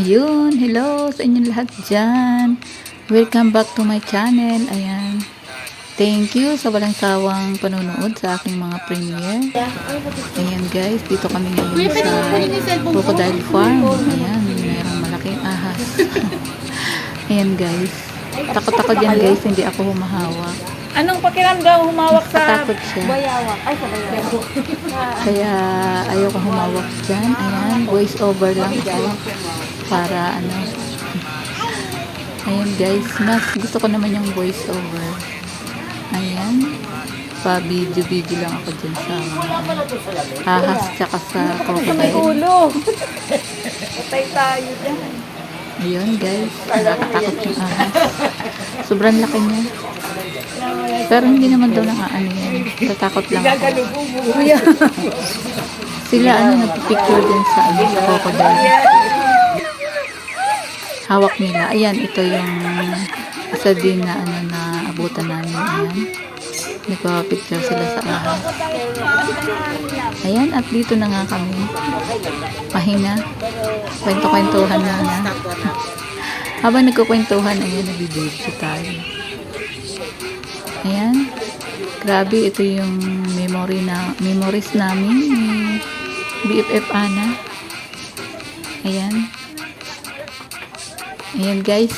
Ayun, hello sa inyong lahat dyan. Welcome back to my channel. Ayan. Thank you sa walang sawang panonood sa aking mga premiere. Ayan guys, dito kami ngayon sa Crocodile Farm. Ayan, mayroong malaking ahas. Ayan guys. Takot-takot yan guys, hindi ako humahawak. Anong pakiramdam humawak sa Takot siya. bayawak? Ay, sa bayawak. Kaya ayoko humawak dyan. Ayan, voice over lang ito. Para ano. Ayan guys, mas gusto ko naman yung voice over. Ayan. Pa-video-video lang ako dyan sa ahas tsaka sa May crocodile. ulo. Patay tayo dyan. Ayun guys, nakakatakot yung ahas. Sobrang laki niya. Pero hindi naman daw nang-ano yan. Tatakot lang ako. Sila nagpipicture din sa crocodile. Hawak nila. Ayan, ito yung isa din na na abutan namin. Ayan. Nagpapicture sila sa ahas. Ayan, at dito na nga kami. Pahinga. Kwento-kwentuhan na. Habang nagkukwentuhan, ayan, nabibidyo tayo. Ayan. Grabe, ito yung memories namin ni BFF Ana. Ayan. Ayan guys,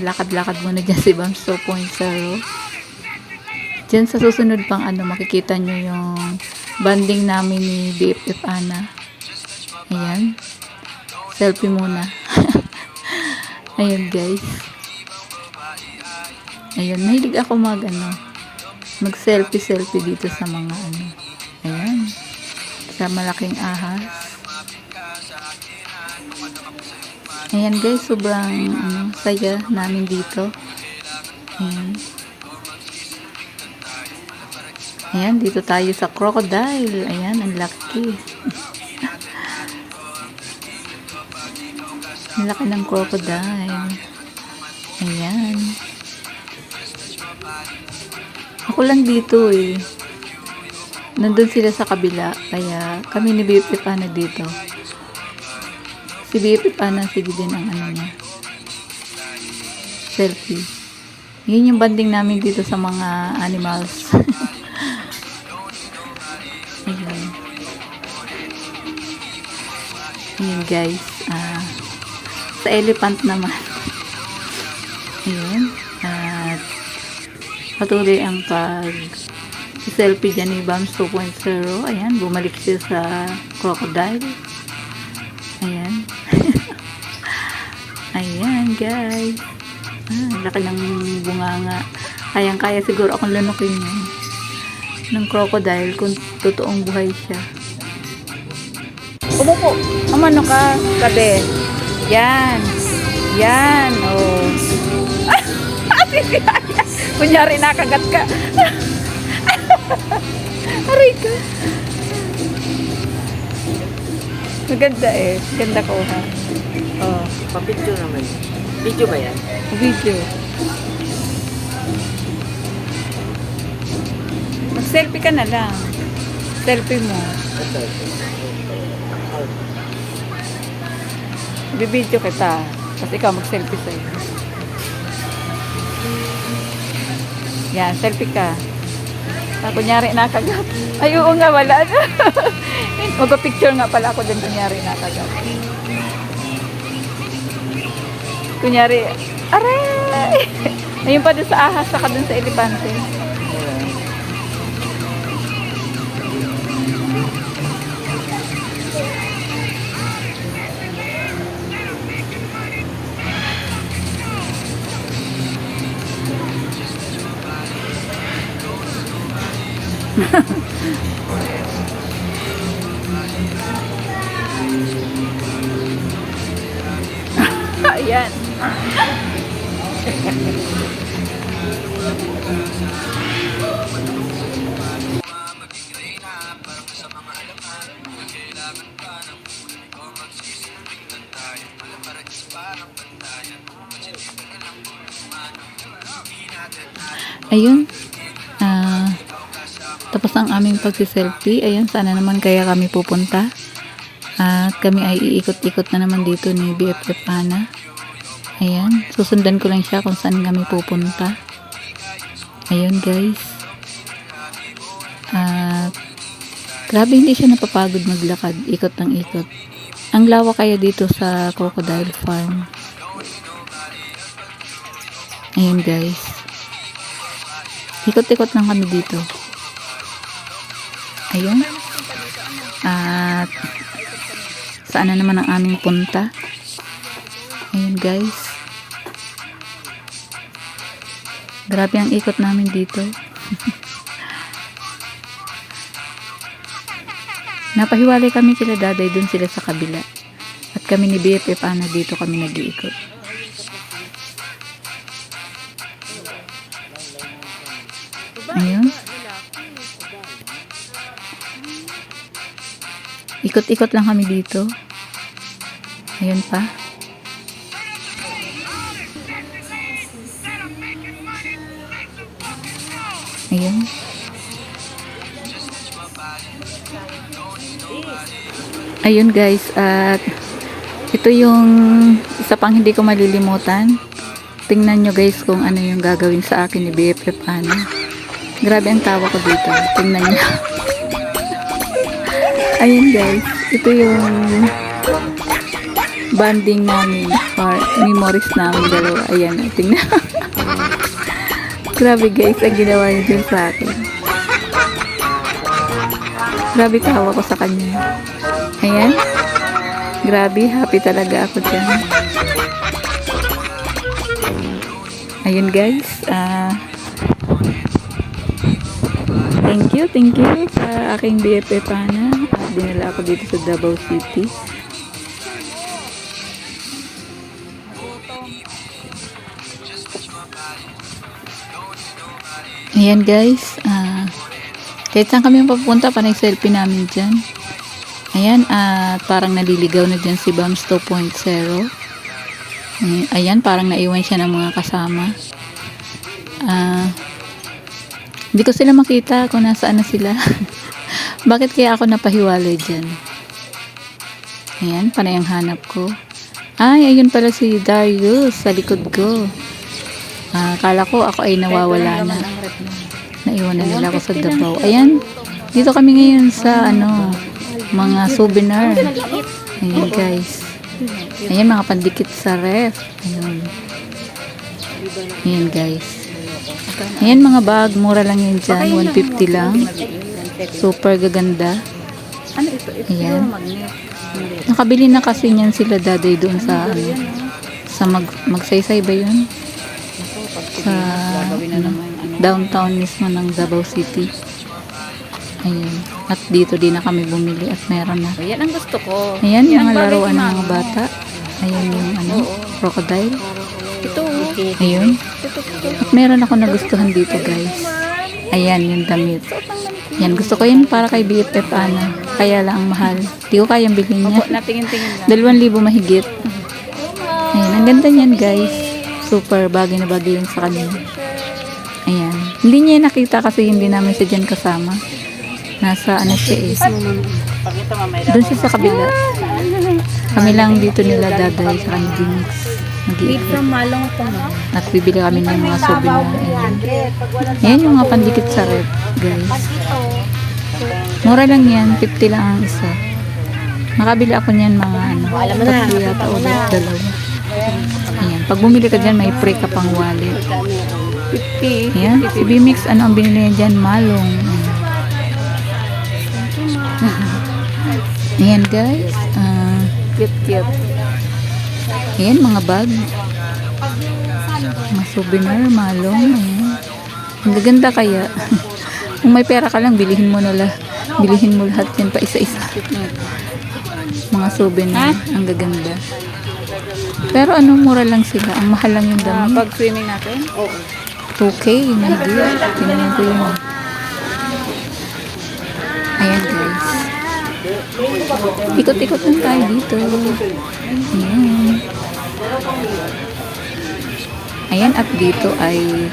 lakad-lakad muna dyan si Bams 2.0. Dyan sa susunod pang makikita nyo yung banding namin ni BFF Ana. Ayan. Selfie muna. Ayan guys. Ayan, mahilig ako mag selfie dito sa mga ayan. Sa malaking ahas. Ayan guys, sobrang saya namin dito. Ayan. Ayan, dito tayo sa crocodile. Ayan, ang laki. Ang laki ng crocodile. Ayan. Ako lang dito eh. Nandun sila sa kabila. Kaya kami ni BFF Ana dito. Si BFF Ana, sige din ang niya. Selfie. Yun yung banding namin dito sa mga animals. Ayun. Ayun guys. Sa elephant naman. Ayun. At patuloy ang selfie dyan ni Bams 2.0. Ayan. Bumalik siya sa crocodile. Ayan. Ayan guys. Laki ng bunganga. Kayang-kaya siguro akong lanukin yun ng crocodile kung totoong buhay siya. Umupo. Amano ka, kabe. Yan. Yan. Oh. Kunyari nakagat ka. Aray ka. Maganda eh. Ganda ko ha. Oh. Pa-picture naman. Video ba yan? Video. Mag-selfie ka na lang. Selfie mo. Bibidyo kita. Tapos ikaw mag-selfie sa'yo. Yan, selfie ka. Kunyari nakagat. Ay, oo nga, wala na. Mag-picture nga pala ako din kunyari nakagat. Kunyari, aray! Ayun pa dun sa ahas, saka dun sa elepante. Ayan. Ayun. Tapos ang aming pagsiselfie. Ayan, sana naman kaya kami pupunta. At kami ay iikot-ikot na naman dito ni BFF Ana. Ayan, susundan ko lang siya kung saan kami pupunta. Ayun guys. At grabe, hindi siya napapagod maglakad, ikot ng ikot. Ang lawak kaya dito sa Crocodile Farm. Ayun guys. Ikot-ikot lang kami dito. Ayun. At saan na naman ang aming punta? Ayun guys. Grabe ang ikot namin dito. Napahiwalay kami kila daday, dun sila sa kabila. At kami ni BFF Ana dito kami nag-iikot. Ayun. Ikot-ikot lang kami dito. Ayun pa. Ayun. Ayun guys, at ito yung isa pang hindi ko malilimutan. Tingnan nyo guys kung ano yung gagawin sa akin ni BFF Ana. Grabe ang tawa ko dito. Tingnan nyo. Ayun guys, ito yung bonding namin or memories namin dalawa. Ayan, tingnan. Grabe guys, ang ginawa niya dun sa akin. Grabe tawa ko sa kanya. Ayan. Grabe, happy talaga ako dyan. Ayun guys, thank you sa aking BFF Ana. Dinala ako dito sa Davao City. Ayan guys, kahit saan kami papunta, panay selfie namin dyan. Ayan, at parang naliligaw na dyan si Bams 2.0. Ayan, parang naiwan siya ng mga kasama. Hindi ko sila makita kung nasaan na sila. Bakit kaya ako napahiwalay dyan? Ayan, panay ang hanap ko. Ay, ayun pala si Darius sa likod ko. Akala ko ako ay nawawala na. Naiwan na nila ako sa Davao. Ayan, dito kami ngayon sa mga souvenir. Ayan guys. Ayan, mga pandikit sa ref. Ayan. Ayan guys. Ayan mga bag, mura lang yan dyan. 150 lang. Super gaganda. Ayan. Nakabili na kasi niyan sila daday doon sa magsaysay ba yun? Sa downtown mismo ng Davao City. Ayan. At dito din na kami bumili at meron na. Yan ang gusto ko. Ayan, mga laruan ng mga bata. Ayan yung crocodile. Ito. Ayun. At meron ako nagustuhan dito guys. Ayan, yung damit. Yan, gusto ko yun para kay BFF Ana. Kaya lang ang mahal. Di ko kayang bilhin niya. Natingin-tingin lang. 2,000 mahigit. Ayan, ang ganda niyan guys. Super bagay na bagay yun sa kanya. Ayan. Hindi niya nakita kasi hindi namin siya dyan kasama. Nasa siya eh. Doon siya sa kabila. Kami lang dito nila daday sa kanya Gmix. Made from malong po. At bibili kami ng mga souvenir. Ayan. Ayan yung mga pandikit sa rep, guys. Mura lang yan, 50 lang ang isa. Nakabili ako niyan mga tatlo yata o dalawa. Ayan. Pag bumili ka dyan, may free ka pang wallet. 50. Ayan. Si Bmix, ano ang binili niya dyan? Malong. Ayan guys. Cute. Ayan, mga bag. Mga souvenir, malong. Ayan. Ang gaganda kaya. Kung may pera ka lang, bilihin mo lahat yan pa isa-isa. Mga souvenir. Ang gaganda. Pero mura lang sila. Ang mahal lang yung damit. Pag swimming natin? Oo. 2K, hindi. Tingnan ko yun. Ayan guys. Ikot-ikot lang tayo dito. Ayan. Ayan, at dito ay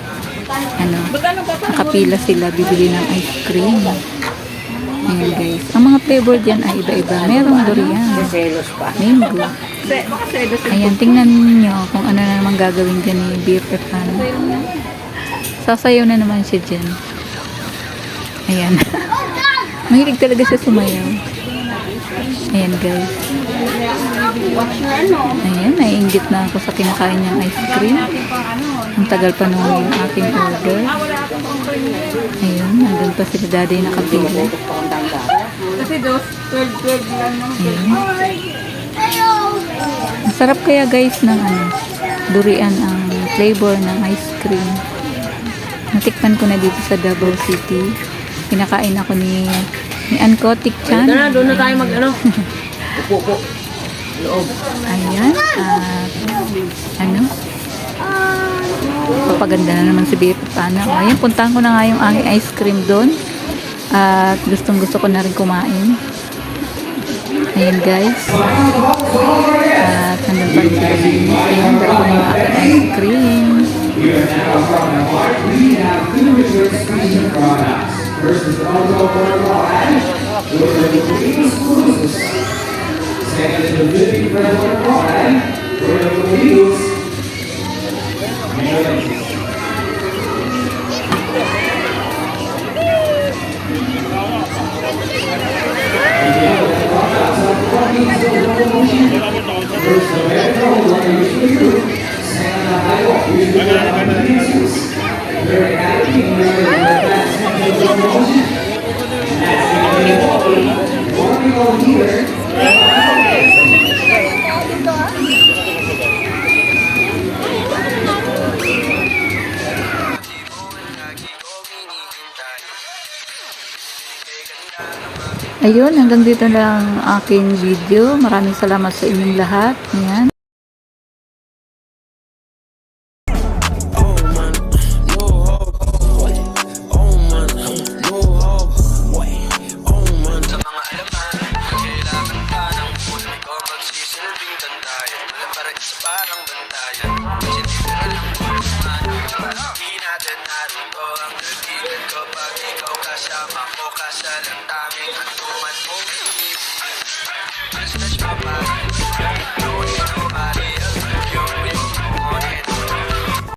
nakapila sila bibili ng ice cream. Ayan guys. Ang mga flavor dyan ay iba-iba. Merong durian, Selos pa. mango. Ayan, tingnan niyo kung ano na naman gagawin dyan ni BFF ano. Sasayaw na naman siya dyan. Ayan. Mahilig talaga siya sumayaw. Ayan guys. Ayan, naiinggit na ako sa kinakain niyang ice cream. Ang tagal pa nung aking order. Ayun, nandun pa sila daddy nakapili. Kasi 12 lang naman. Ayun. Ang sarap kaya guys ng durian ang flavor ng ice cream. Natikman ko na dito sa Davao City. Pinakain ako ni Ankotik Chan. Ito na, doon na tayo mag-ano. Upo. Loob. Ayan. At papaganda na naman si BF Pana. Ayan, puntahan ko na nga yung aking ice cream doon. At gustong gusto ko na rin kumain. Ayan guys. At nandun pa rin sila linis. Ayan, dahil ko na yung aking ice cream. Ayun, hanggang dito na lang ang aking video. Maraming salamat sa inyong lahat. Ayan. Parang bantayan kasi dito na lang tulungan. Di natin naruto ang nagigil ko pag ikaw kasama ko. Kasalang daming hantungan.